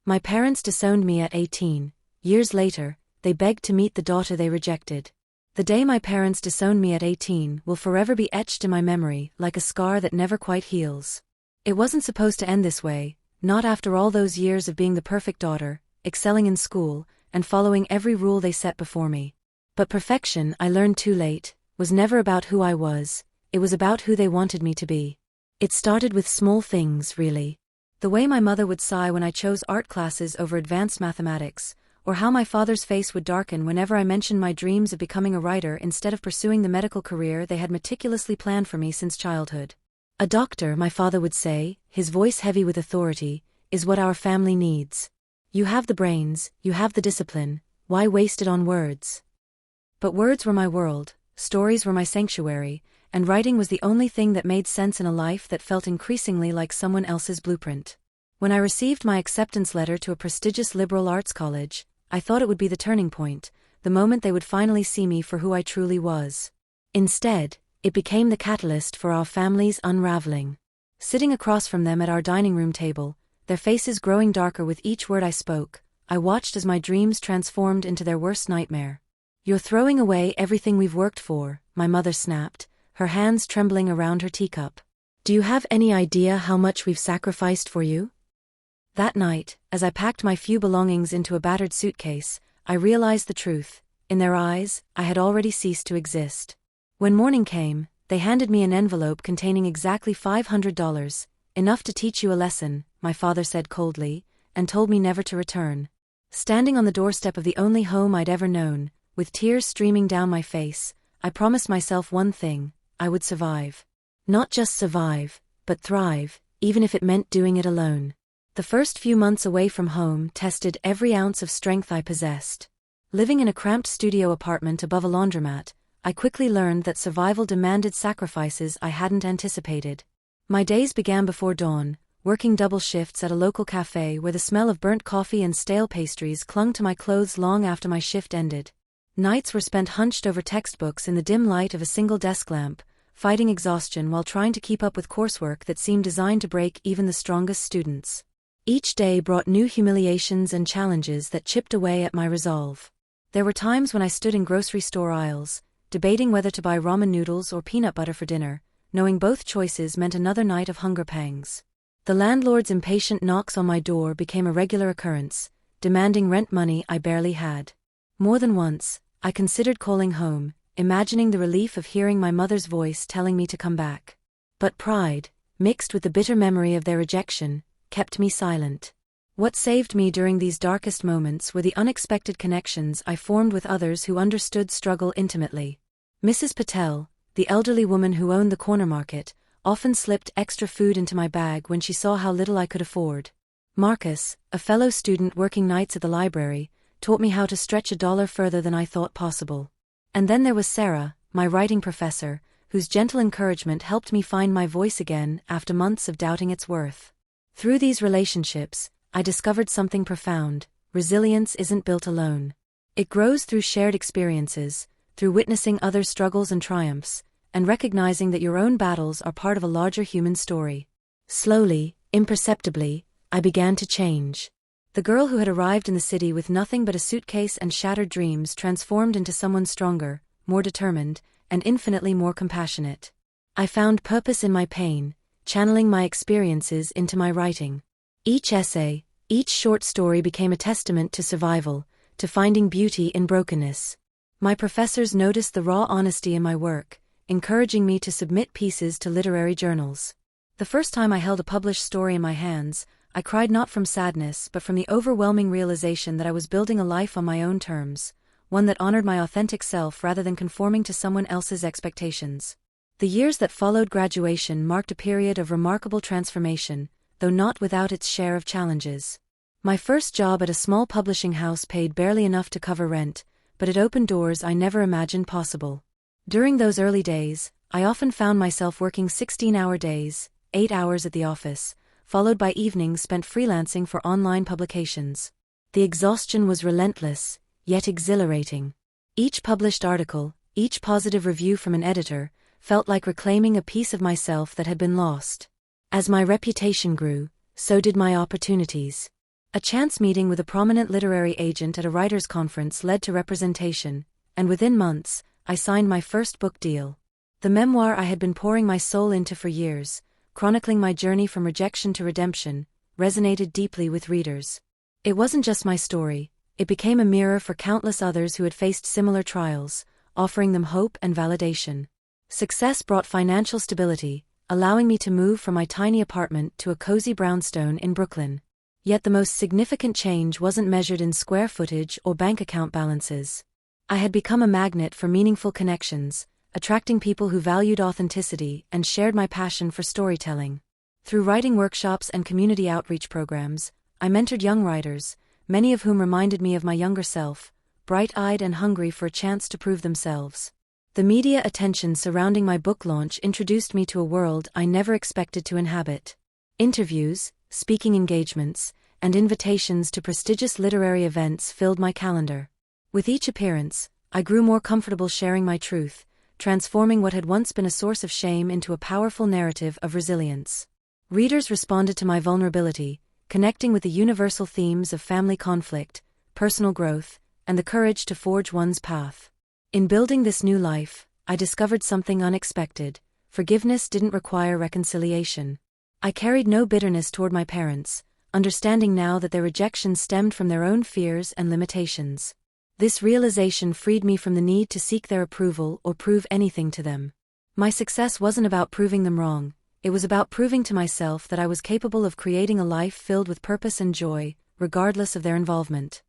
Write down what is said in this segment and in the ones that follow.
My parents disowned me at 18. Years later, they begged to meet the daughter they rejected. The day my parents disowned me at 18 will forever be etched in my memory like a scar that never quite heals. It wasn't supposed to end this way, not after all those years of being the perfect daughter, excelling in school, and following every rule they set before me. But perfection, I learned too late, was never about who I was, it was about who they wanted me to be. It started with small things, really. The way my mother would sigh when I chose art classes over advanced mathematics, or how my father's face would darken whenever I mentioned my dreams of becoming a writer instead of pursuing the medical career they had meticulously planned for me since childhood. A doctor, my father would say, his voice heavy with authority, is what our family needs. You have the brains, you have the discipline, why waste it on words? But words were my world, stories were my sanctuary, and writing was the only thing that made sense in a life that felt increasingly like someone else's blueprint. When I received my acceptance letter to a prestigious liberal arts college, I thought it would be the turning point, the moment they would finally see me for who I truly was. Instead, it became the catalyst for our family's unraveling. Sitting across from them at our dining room table, their faces growing darker with each word I spoke, I watched as my dreams transformed into their worst nightmare. "You're throwing away everything we've worked for," my mother snapped, her hands trembling around her teacup. "Do you have any idea how much we've sacrificed for you?" That night, as I packed my few belongings into a battered suitcase, I realized the truth. In their eyes, I had already ceased to exist. When morning came, they handed me an envelope containing exactly $500, enough to teach you a lesson, my father said coldly, and told me never to return. Standing on the doorstep of the only home I'd ever known, with tears streaming down my face, I promised myself one thing: I would survive. Not just survive, but thrive, even if it meant doing it alone. The first few months away from home tested every ounce of strength I possessed. Living in a cramped studio apartment above a laundromat, I quickly learned that survival demanded sacrifices I hadn't anticipated. My days began before dawn, working double shifts at a local cafe where the smell of burnt coffee and stale pastries clung to my clothes long after my shift ended. Nights were spent hunched over textbooks in the dim light of a single desk lamp, fighting exhaustion while trying to keep up with coursework that seemed designed to break even the strongest students. Each day brought new humiliations and challenges that chipped away at my resolve. There were times when I stood in grocery store aisles, debating whether to buy ramen noodles or peanut butter for dinner, knowing both choices meant another night of hunger pangs. The landlord's impatient knocks on my door became a regular occurrence, demanding rent money I barely had. More than once, I considered calling home, imagining the relief of hearing my mother's voice telling me to come back. But pride, mixed with the bitter memory of their rejection, kept me silent. What saved me during these darkest moments were the unexpected connections I formed with others who understood struggle intimately. Mrs. Patel, the elderly woman who owned the corner market, often slipped extra food into my bag when she saw how little I could afford. Marcus, a fellow student working nights at the library, taught me how to stretch $1 further than I thought possible. And then there was Sarah, my writing professor, whose gentle encouragement helped me find my voice again after months of doubting its worth. Through these relationships, I discovered something profound: resilience isn't built alone. It grows through shared experiences, through witnessing others' struggles and triumphs, and recognizing that your own battles are part of a larger human story. Slowly, imperceptibly, I began to change. The girl who had arrived in the city with nothing but a suitcase and shattered dreams transformed into someone stronger, more determined, and infinitely more compassionate. I found purpose in my pain, channeling my experiences into my writing. Each essay, each short story became a testament to survival, to finding beauty in brokenness. My professors noticed the raw honesty in my work, encouraging me to submit pieces to literary journals. The first time I held a published story in my hands, I cried not from sadness but from the overwhelming realization that I was building a life on my own terms, one that honored my authentic self rather than conforming to someone else's expectations. The years that followed graduation marked a period of remarkable transformation, though not without its share of challenges. My first job at a small publishing house paid barely enough to cover rent, but it opened doors I never imagined possible. During those early days, I often found myself working 16-hour days, 8 hours at the office, followed by evenings spent freelancing for online publications. The exhaustion was relentless, yet exhilarating. Each published article, each positive review from an editor, felt like reclaiming a piece of myself that had been lost. As my reputation grew, so did my opportunities. A chance meeting with a prominent literary agent at a writers' conference led to representation, and within months, I signed my first book deal. The memoir I had been pouring my soul into for years, chronicling my journey from rejection to redemption, resonated deeply with readers. It wasn't just my story, it became a mirror for countless others who had faced similar trials, offering them hope and validation. Success brought financial stability, allowing me to move from my tiny apartment to a cozy brownstone in Brooklyn. Yet the most significant change wasn't measured in square footage or bank account balances. I had become a magnet for meaningful connections, attracting people who valued authenticity and shared my passion for storytelling. Through writing workshops and community outreach programs, I mentored young writers, many of whom reminded me of my younger self, bright-eyed and hungry for a chance to prove themselves. The media attention surrounding my book launch introduced me to a world I never expected to inhabit. Interviews, speaking engagements, and invitations to prestigious literary events filled my calendar. With each appearance, I grew more comfortable sharing my truth, transforming what had once been a source of shame into a powerful narrative of resilience. Readers responded to my vulnerability, connecting with the universal themes of family conflict, personal growth, and the courage to forge one's path. In building this new life, I discovered something unexpected: forgiveness didn't require reconciliation. I carried no bitterness toward my parents, understanding now that their rejection stemmed from their own fears and limitations. This realization freed me from the need to seek their approval or prove anything to them. My success wasn't about proving them wrong, it was about proving to myself that I was capable of creating a life filled with purpose and joy, regardless of their involvement.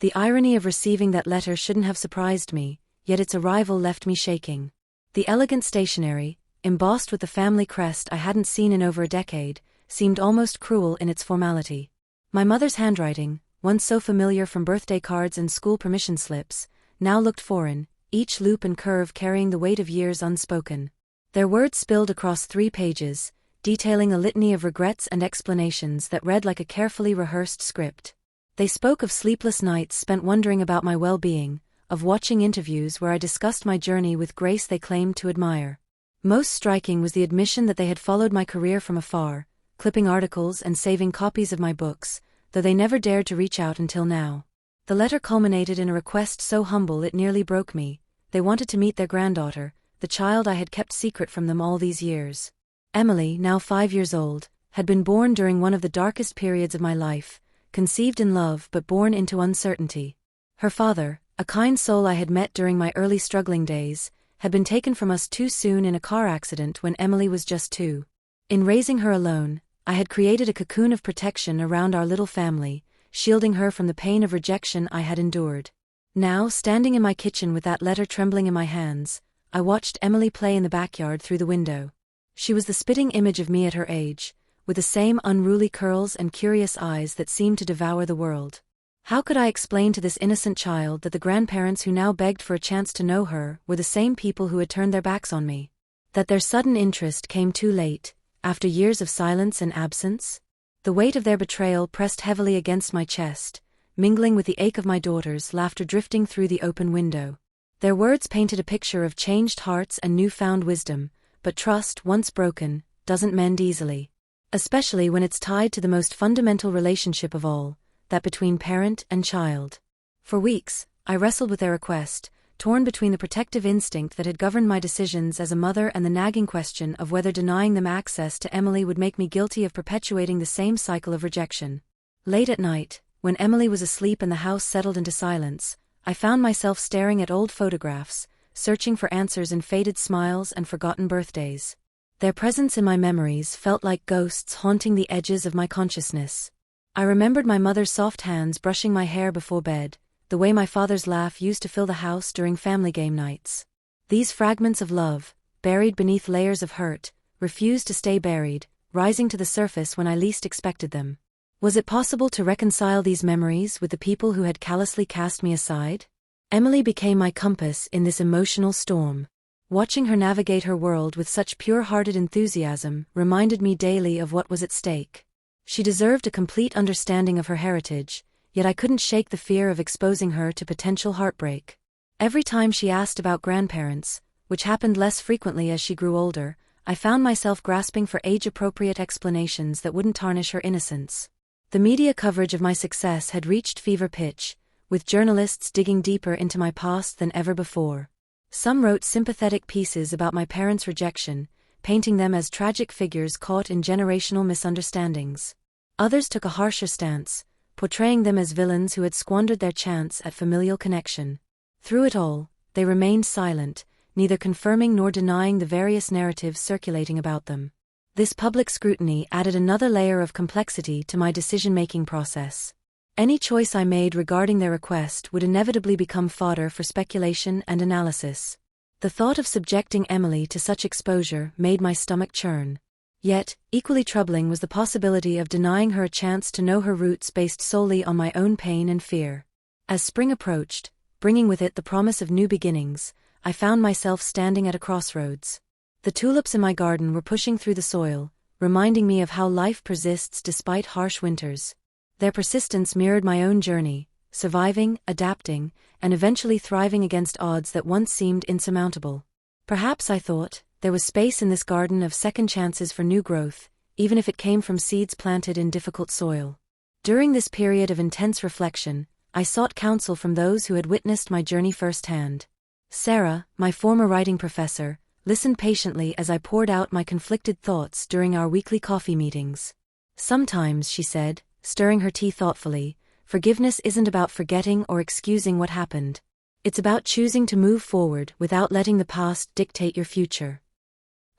The irony of receiving that letter shouldn't have surprised me, yet its arrival left me shaking. The elegant stationery, embossed with the family crest I hadn't seen in over a decade, seemed almost cruel in its formality. My mother's handwriting, once so familiar from birthday cards and school permission slips, now looked foreign, each loop and curve carrying the weight of years unspoken. Their words spilled across 3 pages, detailing a litany of regrets and explanations that read like a carefully rehearsed script. They spoke of sleepless nights spent wondering about my well-being, of watching interviews where I discussed my journey with grace they claimed to admire. Most striking was the admission that they had followed my career from afar, clipping articles and saving copies of my books, though they never dared to reach out until now. The letter culminated in a request so humble it nearly broke me. They wanted to meet their granddaughter, the child I had kept secret from them all these years. Emily, now 5 years old, had been born during one of the darkest periods of my life, conceived in love but born into uncertainty. Her father, a kind soul I had met during my early struggling days, had been taken from us too soon in a car accident when Emily was just 2. In raising her alone, I had created a cocoon of protection around our little family, shielding her from the pain of rejection I had endured. Now, standing in my kitchen with that letter trembling in my hands, I watched Emily play in the backyard through the window. She was the spitting image of me at her age, with the same unruly curls and curious eyes that seemed to devour the world. How could I explain to this innocent child that the grandparents who now begged for a chance to know her were the same people who had turned their backs on me? That their sudden interest came too late, after years of silence and absence? The weight of their betrayal pressed heavily against my chest, mingling with the ache of my daughter's laughter drifting through the open window. Their words painted a picture of changed hearts and newfound wisdom, but trust, once broken, doesn't mend easily. Especially when it's tied to the most fundamental relationship of all, that between parent and child. For weeks, I wrestled with their request, torn between the protective instinct that had governed my decisions as a mother and the nagging question of whether denying them access to Emily would make me guilty of perpetuating the same cycle of rejection. Late at night, when Emily was asleep and the house settled into silence, I found myself staring at old photographs, searching for answers in faded smiles and forgotten birthdays. Their presence in my memories felt like ghosts haunting the edges of my consciousness. I remembered my mother's soft hands brushing my hair before bed, the way my father's laugh used to fill the house during family game nights. These fragments of love, buried beneath layers of hurt, refused to stay buried, rising to the surface when I least expected them. Was it possible to reconcile these memories with the people who had callously cast me aside? Emily became my compass in this emotional storm. Watching her navigate her world with such pure-hearted enthusiasm reminded me daily of what was at stake. She deserved a complete understanding of her heritage, yet I couldn't shake the fear of exposing her to potential heartbreak. Every time she asked about grandparents, which happened less frequently as she grew older, I found myself grasping for age-appropriate explanations that wouldn't tarnish her innocence. The media coverage of my success had reached fever pitch, with journalists digging deeper into my past than ever before. Some wrote sympathetic pieces about my parents' rejection, painting them as tragic figures caught in generational misunderstandings. Others took a harsher stance, portraying them as villains who had squandered their chance at familial connection. Through it all, they remained silent, neither confirming nor denying the various narratives circulating about them. This public scrutiny added another layer of complexity to my decision-making process. Any choice I made regarding their request would inevitably become fodder for speculation and analysis. The thought of subjecting Emily to such exposure made my stomach churn. Yet, equally troubling was the possibility of denying her a chance to know her roots based solely on my own pain and fear. As spring approached, bringing with it the promise of new beginnings, I found myself standing at a crossroads. The tulips in my garden were pushing through the soil, reminding me of how life persists despite harsh winters. Their persistence mirrored my own journey, surviving, adapting, and eventually thriving against odds that once seemed insurmountable. Perhaps, I thought, there was space in this garden of second chances for new growth, even if it came from seeds planted in difficult soil. During this period of intense reflection, I sought counsel from those who had witnessed my journey firsthand. Sarah, my former writing professor, listened patiently as I poured out my conflicted thoughts during our weekly coffee meetings. Sometimes, she said, stirring her tea thoughtfully, forgiveness isn't about forgetting or excusing what happened. It's about choosing to move forward without letting the past dictate your future.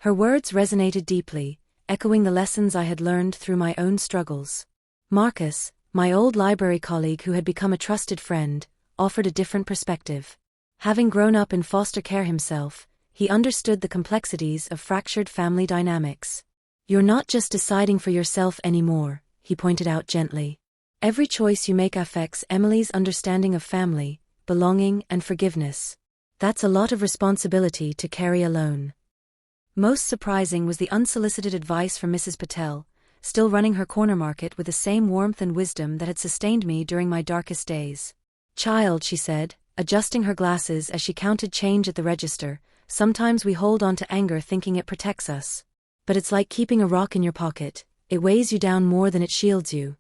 Her words resonated deeply, echoing the lessons I had learned through my own struggles. Marcus, my old library colleague who had become a trusted friend, offered a different perspective. Having grown up in foster care himself, he understood the complexities of fractured family dynamics. You're not just deciding for yourself anymore, he pointed out gently. Every choice you make affects Emily's understanding of family, belonging, and forgiveness. That's a lot of responsibility to carry alone. Most surprising was the unsolicited advice from Mrs. Patel, still running her corner market with the same warmth and wisdom that had sustained me during my darkest days. Child, she said, adjusting her glasses as she counted change at the register, sometimes we hold on to anger thinking it protects us. But it's like keeping a rock in your pocket, it weighs you down more than it shields you.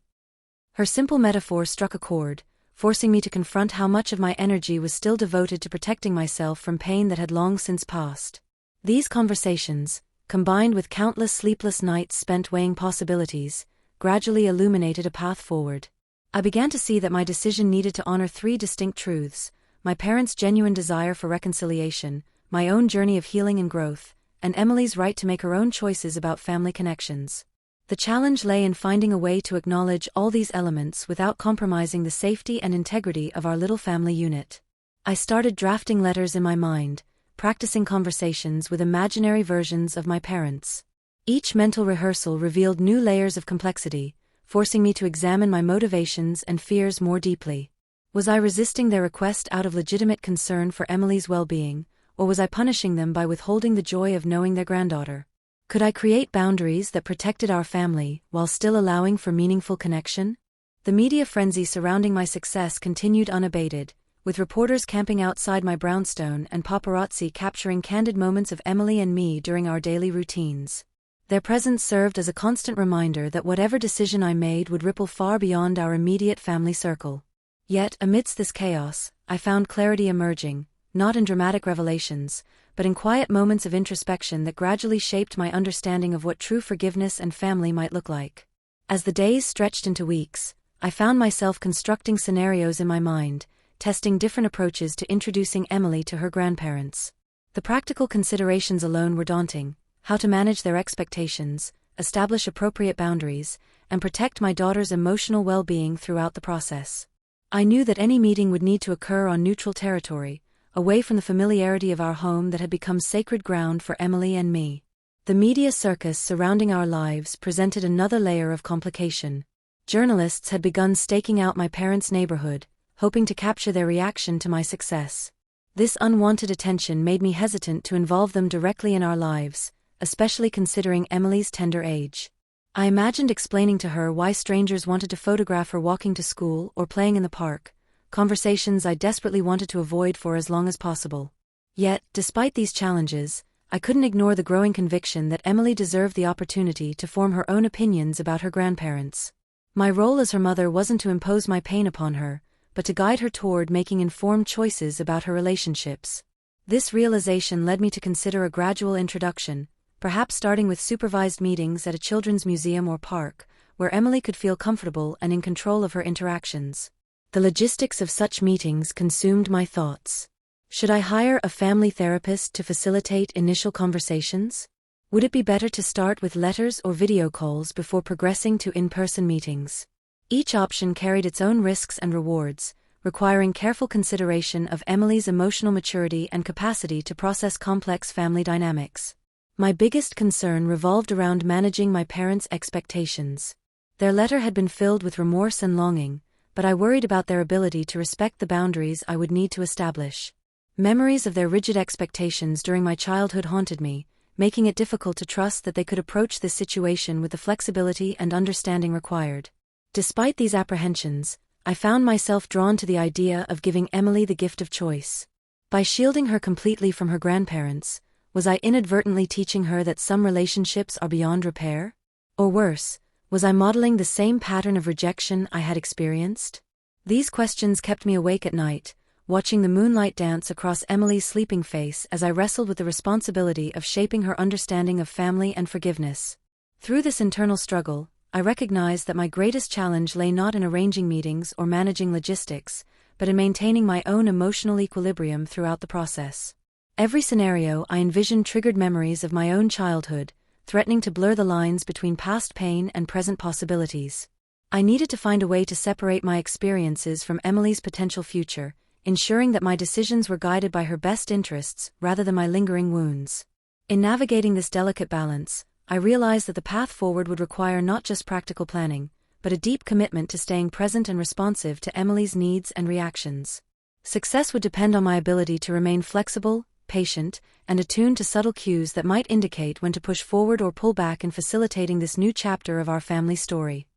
Her simple metaphor struck a chord, forcing me to confront how much of my energy was still devoted to protecting myself from pain that had long since passed. These conversations, combined with countless sleepless nights spent weighing possibilities, gradually illuminated a path forward. I began to see that my decision needed to honor three distinct truths: my parents' genuine desire for reconciliation, my own journey of healing and growth, and Emily's right to make her own choices about family connections. The challenge lay in finding a way to acknowledge all these elements without compromising the safety and integrity of our little family unit. I started drafting letters in my mind, practicing conversations with imaginary versions of my parents. Each mental rehearsal revealed new layers of complexity, forcing me to examine my motivations and fears more deeply. Was I resisting their request out of legitimate concern for Emily's well-being, or was I punishing them by withholding the joy of knowing their granddaughter? Could I create boundaries that protected our family while still allowing for meaningful connection? The media frenzy surrounding my success continued unabated, with reporters camping outside my brownstone and paparazzi capturing candid moments of Emily and me during our daily routines. Their presence served as a constant reminder that whatever decision I made would ripple far beyond our immediate family circle. Yet, amidst this chaos, I found clarity emerging, not in dramatic revelations, but in quiet moments of introspection that gradually shaped my understanding of what true forgiveness and family might look like. As the days stretched into weeks, I found myself constructing scenarios in my mind, testing different approaches to introducing Emily to her grandparents. The practical considerations alone were daunting: how to manage their expectations, establish appropriate boundaries, and protect my daughter's emotional well-being throughout the process. I knew that any meeting would need to occur on neutral territory, away from the familiarity of our home that had become sacred ground for Emily and me. The media circus surrounding our lives presented another layer of complication. Journalists had begun staking out my parents' neighborhood, hoping to capture their reaction to my success. This unwanted attention made me hesitant to involve them directly in our lives, especially considering Emily's tender age. I imagined explaining to her why strangers wanted to photograph her walking to school or playing in the park, conversations I desperately wanted to avoid for as long as possible. Yet, despite these challenges, I couldn't ignore the growing conviction that Emily deserved the opportunity to form her own opinions about her grandparents. My role as her mother wasn't to impose my pain upon her, but to guide her toward making informed choices about her relationships. This realization led me to consider a gradual introduction, perhaps starting with supervised meetings at a children's museum or park, where Emily could feel comfortable and in control of her interactions. The logistics of such meetings consumed my thoughts. Should I hire a family therapist to facilitate initial conversations? Would it be better to start with letters or video calls before progressing to in-person meetings? Each option carried its own risks and rewards, requiring careful consideration of Emily's emotional maturity and capacity to process complex family dynamics. My biggest concern revolved around managing my parents' expectations. Their letter had been filled with remorse and longing, but I worried about their ability to respect the boundaries I would need to establish. Memories of their rigid expectations during my childhood haunted me, making it difficult to trust that they could approach this situation with the flexibility and understanding required. Despite these apprehensions, I found myself drawn to the idea of giving Emily the gift of choice. By shielding her completely from her grandparents, was I inadvertently teaching her that some relationships are beyond repair? Or worse, was I modeling the same pattern of rejection I had experienced? These questions kept me awake at night, watching the moonlight dance across Emily's sleeping face as I wrestled with the responsibility of shaping her understanding of family and forgiveness. Through this internal struggle, I recognized that my greatest challenge lay not in arranging meetings or managing logistics, but in maintaining my own emotional equilibrium throughout the process. Every scenario I envisioned triggered memories of my own childhood, threatening to blur the lines between past pain and present possibilities. I needed to find a way to separate my experiences from Emily's potential future, ensuring that my decisions were guided by her best interests rather than my lingering wounds. In navigating this delicate balance, I realized that the path forward would require not just practical planning, but a deep commitment to staying present and responsive to Emily's needs and reactions. Success would depend on my ability to remain flexible, patient, and attuned to subtle cues that might indicate when to push forward or pull back in facilitating this new chapter of our family story.